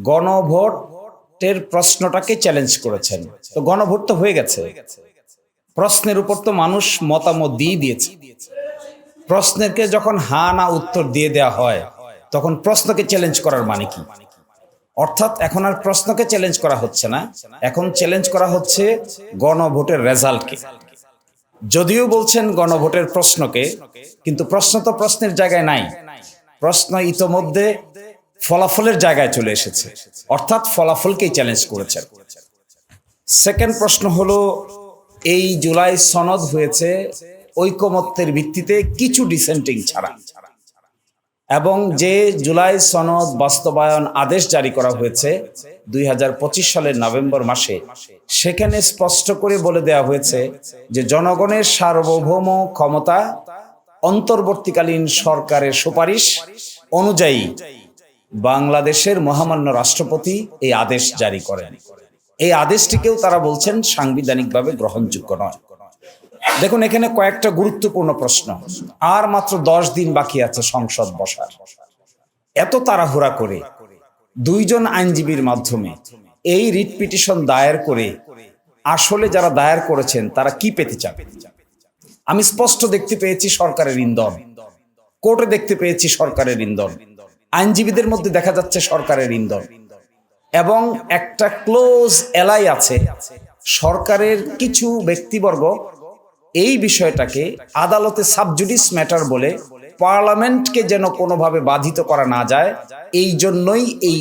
গণভোটের প্রশ্নটাকে চ্যালেঞ্জ করেছেন। তো গণভোট তো হয়ে গেছে, প্রশ্নের উপর তো মানুষ মতামত দিয়ে দিয়েছে। প্রশ্নেরকে যখন হা না উত্তর দিয়ে দেওয়া হয়, তখন প্রশ্নকে চ্যালেঞ্জ করার মানে কি? অর্থাৎ এখন আর প্রশ্নকে চ্যালেঞ্জ করা হচ্ছে না, এখন চ্যালেঞ্জ করা হচ্ছে গণভোটের রেজাল্টকে। যদিও বলছেন গণভোটের প্রশ্নকে, কিন্তু প্রশ্ন তো প্রশ্নের জায়গায় নাই। প্রশ্ন ইতোমধ্যে ফলাফলের জায়গায় চলে এসেছে, অর্থাৎ ফলাফলকেই চ্যালেঞ্জ করেছেন। সেকেন্ড প্রশ্ন হলো, এই জুলাই সনদ হয়েছে ঐকমত্যের ভিত্তিতে কিছু ডিসেন্টিং ছাড়া, এবং যে জুলাই সনদ বাস্তবায়ন আদেশ জারি করা হয়েছে 2025 সালের নভেম্বর মাসে, সেখানে স্পষ্ট করে বলে দেওয়া হয়েছে যে জনগণের সার্বভৌম ক্ষমতা অন্তর্বর্তীকালীন সরকারের সুপারিশ অনুযায়ী বাংলাদেশের মহামান্য রাষ্ট্রপতি এই আদেশ জারি করেন। এই আদেশটিকেও তারা বলছেন সাংবিধানিকভাবে গ্রহণযোগ্য নয়। দেখুন, এখানে কয়েকটা গুরুত্বপূর্ণ প্রশ্ন। আর মাত্র 10 দিন বাকি আছে সংসদ বসার। এত তাড়াহুড়া করে দুইজন আইনজীবীর মাধ্যমে এই রিট পিটিশন দায়ের করে আসলে যারা দায়ের করেছেন তারা কি পেতে চান? আমি স্পষ্ট দেখতে পেয়েছি সরকারের ইন্ধন, কোর্টে দেখতে পেয়েছি সরকারের ইন্ধন, আইনজীবীদের মধ্যে দেখা যাচ্ছে সরকারের ইন্ধন, এবং একটা ক্লোজ এলাই আছে সরকারের কিছু ব্যক্তিবর্গ এই বিষয়টাকে আদালতে সাবজুডিস ম্যাটার বলে পার্লামেন্টকে যেন কোনোভাবে বাধিত করা না যায়, এই জন্যই এই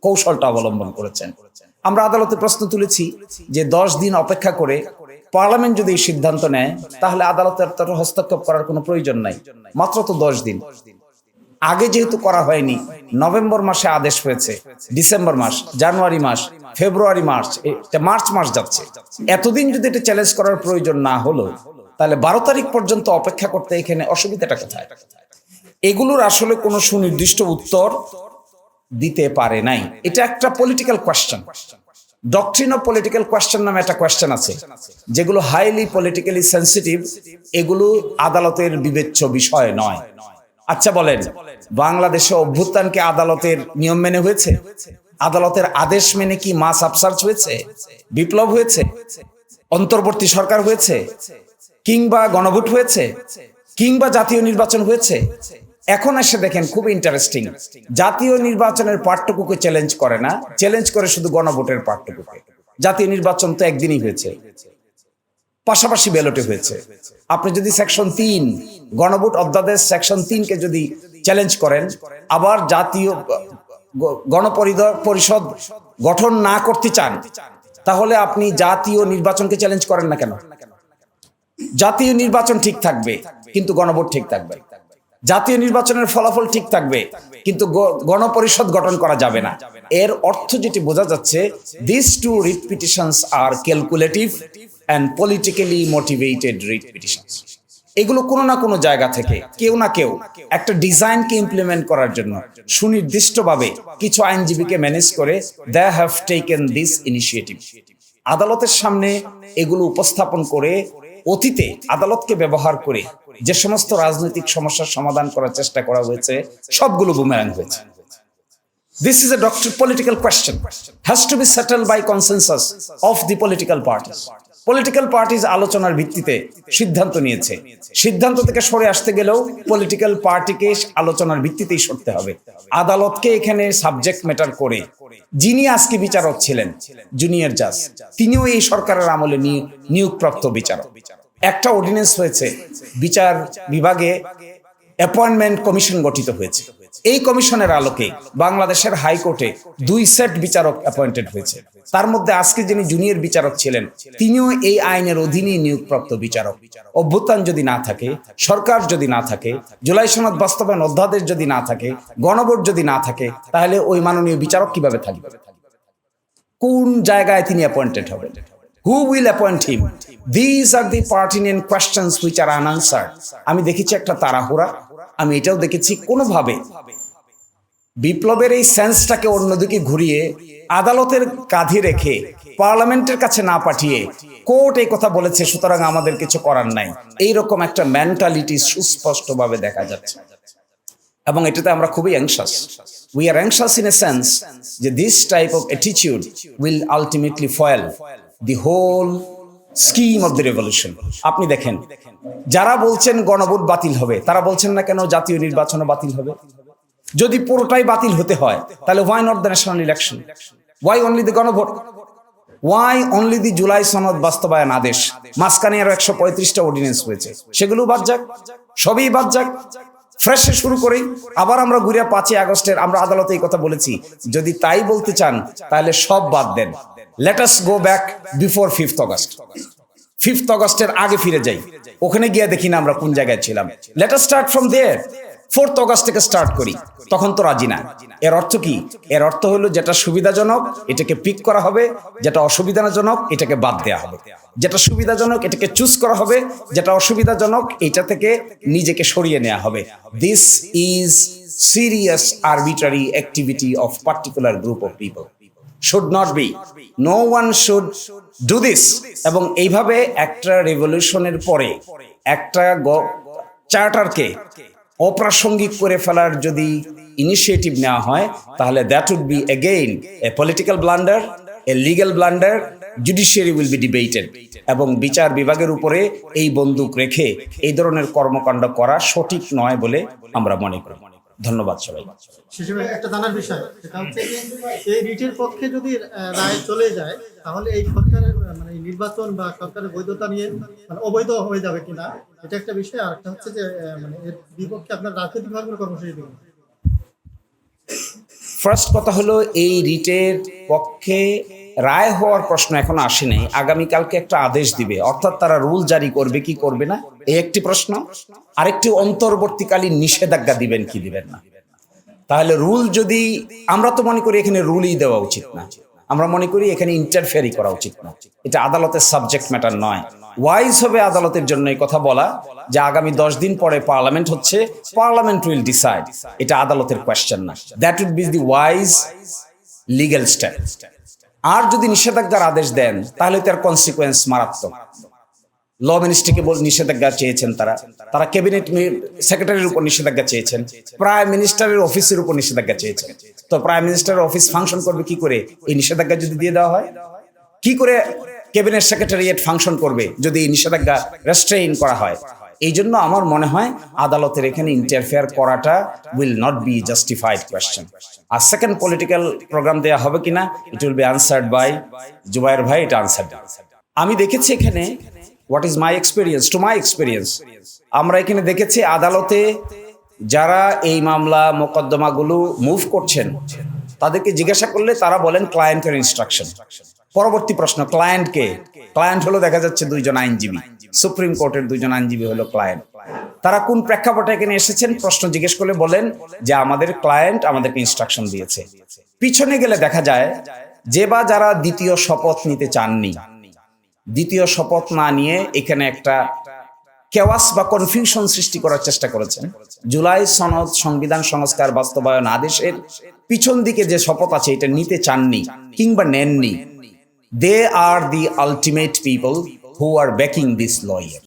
কৌশলটা অবলম্বন করেছেন। আমরা আদালতে প্রশ্ন তুলেছি যে 10 দিন অপেক্ষা করে পার্লামেন্ট যদি এই সিদ্ধান্ত নেয়, তাহলে আদালতের তার হস্তক্ষেপ করার কোনো প্রয়োজন নাই। মাত্র তো 10 দিন আগে যেহেতু করা হয়নি, নভেম্বর মাসে আদেশ হয়েছে, ডিসেম্বর মাস, জানুয়ারি মাস, ফেব্রুয়ারি মাস, মার্চ মাস যাচ্ছে। এতদিন যদি এটা চ্যালেঞ্জ করার প্রয়োজন না হলো, তাহলে 12 তারিখ পর্যন্ত অপেক্ষা করতে এখানে অসুবিধাটা কোথায়? এগুলোর আসলে কোনো সুনির্দিষ্ট উত্তর দিতে পারে নাই। এটা একটা political question. Doctrine of political question নামে একটা কোয়েশ্চেন আছে, যেগুলো হাইলি পলিটিক্যালি সেন্সিটিভ। এগুলো আদালতের বিবেচ্য বিষয় নয়। আচ্ছা বলেন, বাংলাদেশে অভ্যুত্থানকে আদালতের নিয়ম মেনে হয়েছে? আদালতের আদেশ মেনে কি মাস আপসার্চ হয়েছে? বিপ্লব হয়েছে? অন্তর্বর্তী সরকার হয়েছে? কিংবা গণভোট হয়েছে? কিংবা জাতীয় নির্বাচন হয়েছে? এখন এসে দেখেন, খুব ইন্টারেস্টিং, জাতীয় নির্বাচনের পার্টটুকুকে চ্যালেঞ্জ করে না, চ্যালেঞ্জ করে শুধু গণভোটের পার্টটুকুকে। জাতীয় নির্বাচন তো একদিনই হয়েছে, পাশাপাশি ব্যালটে হয়েছে। আপনি যদি সেকশন 3 গণভোট অধ্যাদেশ সেকশন 3 কে যদি চ্যালেঞ্জ করেন, আবার জাতীয় গণপরিষদ গঠন না করতে চান, তাহলে আপনি জাতীয় নির্বাচনকে চ্যালেঞ্জ করেন না কেন? জাতীয় নির্বাচন ঠিক থাকবে, কিন্তু গণভোট ঠিক থাকবে। জাতীয় নির্বাচনের ফলাফল ঠিক থাকবে, কিন্তু গণপরিষদ গঠন করা যাবে না। এর অর্থ যেটি বোঝা যাচ্ছে, দিস টু রিট পিটিশনস আর calculative and politically motivated writ petitions. এগুলো কোনো না কোনো জায়গা থেকে কেউ না কেউ একটা ডিজাইনকে ইমপ্লিমেন্ট করার জন্য সুনির্দিষ্টভাবে কিছু আইনজীবীকে ম্যানেজ করে they have taken this initiative. আদালতের সামনে এগুলো উপস্থাপন করে অতীতে আদালতকে ব্যবহার করে যে সমস্ত রাজনৈতিক সমস্যার সমাধান করার চেষ্টা করা হয়েছে, সবগুলো বুমেরাং হয়েছে। This is a political question, has to be settled by consensus of the political parties. Political parties আলোচনার ভিত্তিতে সিদ্ধান্ত নিয়েছে। সিদ্ধান্ত থেকে সরে আসতে গেলেও পলিটিক্যাল পার্টিকে আলোচনার ভিত্তিতেই সরতে হবে। আদালতকে এখানে সাবজেক্ট ম্যাটার করে যিনি আজকে বিচারক ছিলেন, জুনিয়র জাজ, তিনিও এই সরকারের আমলে নিয়োগপ্রাপ্ত বিচারক। একটা অর্ডিন্যান্স হয়েছে, বিচার বিভাগে অ্যাপয়েন্টমেন্ট কমিশন গঠিত হয়েছে। এই কমিশনের আলোকে বাংলাদেশের হাইকোর্টে 2 সেট বিচারক অ্যাপয়েন্টেড হয়েছে। তার মধ্যে আজকে যিনি জুনিয়র বিচারক ছিলেন, তিনিও এই আইনের অধীনেই নিয়োগপ্রাপ্ত বিচারক। অভ্যুত্থান যদি না থাকে, সরকার যদি না থাকে, জুলাই সনদ বাস্তবায়ন অধ্যাদেশ যদি না থাকে, গণভোট যদি না থাকে, তাহলে ওই মাননীয় বিচারক কিভাবে থাকবে? কোন জায়গায় তিনি অ্যাপয়েন্টেড হবেন? Who will appoint him? These are the pertinent questions which are unanswered. আমি দেখেছি একটা তাড়াহুড়া, আমি এটাও দেখেছি কোনোভাবে বিপ্লবের এই সেন্সটাকে অন্যদিকে ঘুরিয়ে আদালতের কাঁধে রেখে পার্লামেন্টের কাছে না পাঠিয়ে কোর্ট এই কথা বলেছে, সুতরাং আমাদের কিছু করার নাই, এইরকম একটা মেন্টালিটি সুস্পষ্টভাবে দেখা যাচ্ছে। এবং এটাতে আমরা খুবই anxious. We are anxious in a sense that this type of attitude will ultimately foil the whole scheme of the revolution. আপনি দেখেন, যারা বলছেন গণভোট বাতিল হবে, তারা বলছেন না কেন জাতীয় নির্বাচনও বাতিল হবে? যদি পুরোটাই বাতিল হতে হয়, তাহলে why not the national election? Why only the গণভোট? Why only the জুলাই সনদ বাস্তবায়ন আদেশ? মাঝখানে আরো 135টা অর্ডিন্যান্স হয়েছে, সেগুলো বাদ যাক, সবই বাদ যাক, ফ্রেশে শুরু করি। আবার আমরা ঘুরে 5ই আগস্টের আমরা আদালতে এই কথা বলেছি, যদি তাই বলতে চান তাহলে সব বাদ দেন। Let us go back before 5th August. 5th অগস্টের আগে ফিরে যাই, ওখানে গিয়ে দেখি না আমরা কোন জায়গায় ছিলাম। Let us start from there. 4th August থেকে স্টার্ট করি, তখন তো রাজি না। এর অর্থ কি? এর অর্থ হলো যেটা সুবিধাজনক এটাকে পিক করা হবে, যেটা অসুবিধাজনক এটাকে বাদ দেওয়া হবে, যেটা সুবিধাজনক এটাকে চুজ করা হবে, যেটা অসুবিধাজনক এটা থেকে নিজেকে সরিয়ে নেওয়া হবে। This is serious arbitrary activity of particular group of people. should not be, no one should do this। এবং এইভাবে একটা রেভলিউশনের পরে একটা চার্টারকে অপ্রাসঙ্গিক করে ফেলার যদি ইনিশিয়েটিভ নেওয়া হয়, তাহলে that would be again a political blunder, a legal blunder. Judiciary will be debated, এবং বিচার বিভাগের উপরে এই বন্দুক রেখে এই ধরনের কর্মকাণ্ড করা সঠিক নয় বলে আমরা মনে করি। ধন্যবাদ সবাই। হিসেবে একটা জানার বিষয়, সেটা হচ্ছে যে এই রিটের পক্ষে যদি রায় চলে যায়, তাহলে এই সরকারের মানে নির্বাচন বা সরকারের বৈধতা নিয়ে মানে অবৈধ হয়ে যাবে কিনা, এটা একটা বিষয়। আর একটা হচ্ছে যে মানে এর বিপক্ষে আপনার রাজনৈতিকভাবে কোনো কর্মসূচি দেবেন। ফার্স্ট কথা হলো, এই রিটের পক্ষে রায় হওয়ার প্রশ্ন এখনো আসেনি। আগামীকালকে একটা আদেশ দিবে, অর্থাৎ তারা রুল জারি করবে কি করবে না, এই একটি প্রশ্ন। আরেকটি অন্তর্বর্তীকালীন নিষেধাজ্ঞা দিবেন কি দিবেন না। তাহলে রুল যদি, আমরা তো মনে করি এখানে রুলই দেওয়া উচিত না, আমরা মনে করি এখানে ইন্টারফেয়ারই করা উচিত না, এটা আদালতের সাবজেক্ট ম্যাটার নয়। ওয়াইজ হবে আদালতের জন্য এই কথা বলা যে আগামী 10 দিন পরে পার্লামেন্ট হচ্ছে, পার্লামেন্ট উইল ডিসাইড, এটা আদালতের কোয়েশ্চেন না। That would be the wise legal step. আর যদি নিষেধাজ্ঞার আদেশ দেন তাহলে তার কনসিকুয়েন্স মারাত্মক। ল মিনিস্ট্রিকে নিষেধাজ্ঞা চেয়েছেন তারা ক্যাবিনেট সেক্রেটারির উপর নিষেধাজ্ঞা চেয়েছেন, প্রাইম মিনিস্টারের অফিসের উপর নিষেধাজ্ঞা চেয়েছেন। তো প্রাইম মিনিস্টারের অফিস ফাংশন করবে কি করে এই নিষেধাজ্ঞা যদি দিয়ে দেওয়া হয়? কি করে ক্যাবিনেট সেক্রেটারিয়েট ফাংশন করবে যদি এই নিষেধাজ্ঞা রেস্ট্রেইন করা হয়? এই জন্য আমার মনে হয় আদালতের এখানে ইন্টারফেয়ার করাটা will not be justified question. আর সেকেন্ড পলিটিক্যাল প্রোগ্রাম দেওয়া হবে কিনা, it will be answered by Zubair ভাই, এটা আনসার্ড। আমি দেখেছি এখানে, what is my experience, to my experience, আমরা এখানে দেখেছি আদালতে যারা এই মামলা মোকদ্দমাগুলো মুভ করছেন তাদেরকে জিজ্ঞাসা করলে তারা বলেন ক্লায়েন্টের ইনস্ট্রাকশন। পরবর্তী প্রশ্ন, ক্লায়েন্ট কে? ক্লায়েন্ট হলো দেখা যাচ্ছে 2 জন আইনজীবী, সুপ্রিম কোর্টের 2 জন আইনজীবী হলো ক্লায়েন্ট। তারা কোন প্রেক্ষাপটে এখানে এসেছেন প্রশ্ন জিজ্ঞেস করলে বলেন যে আমাদের ক্লায়েন্ট আমাদেরকে ইনস্ট্রাকশন দিয়েছে। পিছনে গেলে দেখা যায় যে বা যারা দ্বিতীয় শপথ নিতে চাননি, দ্বিতীয় শপথ না নিয়ে এখানে একটা কেওয়াস বা কনফিউশন সৃষ্টি করার চেষ্টা করেছেন। জুলাই সনদ সংবিধান সংস্কার বাস্তবায়ন আদেশের পিছন দিকে যে শপথ আছে এটা নিতে চাননি কিংবা নেননি। They are the ultimate people who are backing this lawyer.